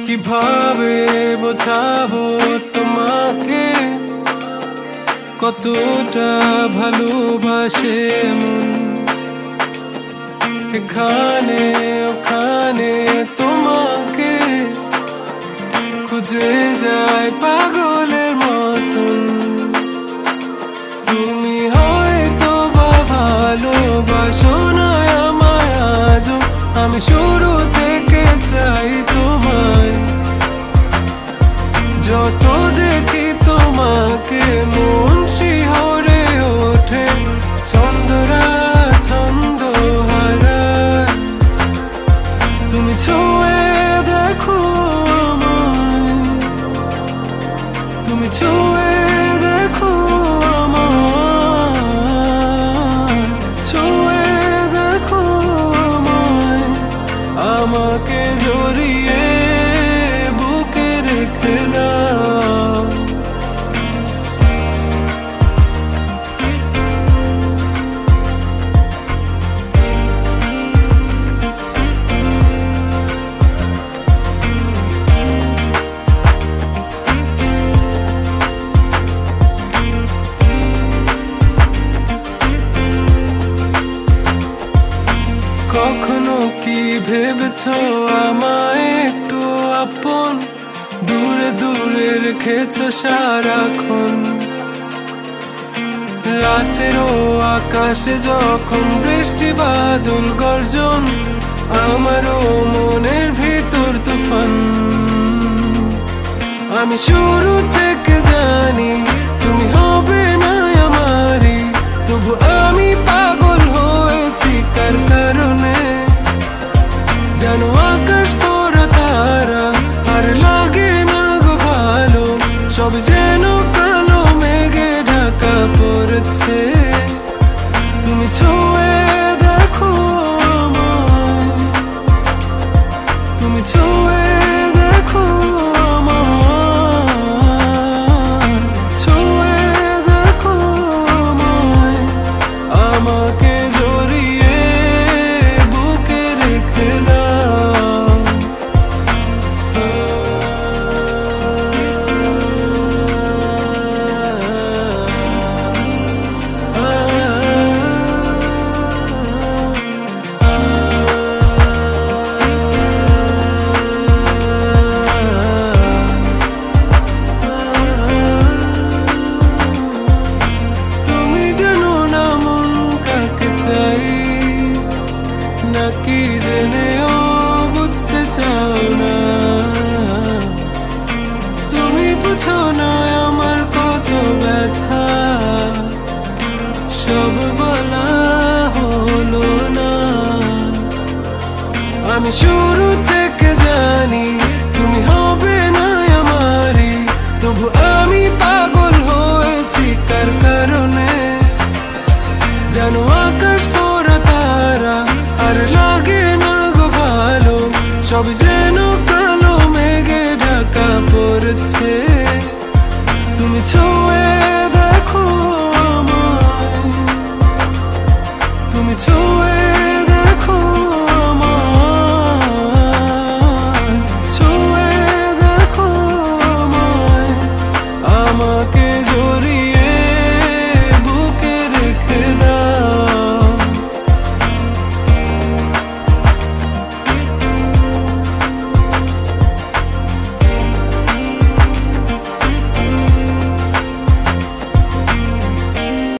কিভাবে বোঝাবো তোমাকে কতটা ভালোবাসে মন। এখানে ওখানে তোমাকে খুঁজে যায় পাগলের মতন। তুমি হয়তো বা ভালোবাসো না আমায় আজও, আমি শুরু থেকে চাই তোমায়। যত দেখি তোমাকে মন শিহরে ওঠে, ছন্দরা ছন্দ হারায়। তুমি ছুঁয়ে দেখো আমায়, তুমি ছুঁয়ে দেখো আমায়, ছুঁয়ে দেখো আমায়। আমাকে জড়িয়ে বুকে রেখে দাও। কখনো কি ভেবেছো আমায় একটু আপন, দূরে দূরে রেখেছো সারাক্ষণ। রাতেরও আকাশে যখন বৃষ্টি বাদল গর্জন, আমারও মনের ভিতর তুফান। আমি শুরু থেকে জানি তুমি হবে না আমারই, তবু আমি পাগল হয়েছি কার কারণে। জানো আকাশ পড়া তারা আর লাগে না গো ভালো, সব যেন কালো মেঘে ঢাকা পড়েছে। তুমি ছুঁয়ে দেখো আমায়, তুমি ছুঁয়ে দেখো আমায়, ছুঁয়ে দেখো আমায়। আমাকে জড়িয়ে বুকে রেখে দাও। তুমি জানো না মন কাকে চাই, নাকি জেনেও বুঝতে চাও না। তুমি বুঝো না আমার কত ব্যথা, সব বলা হলো না। আমি শুরু থেকে জানি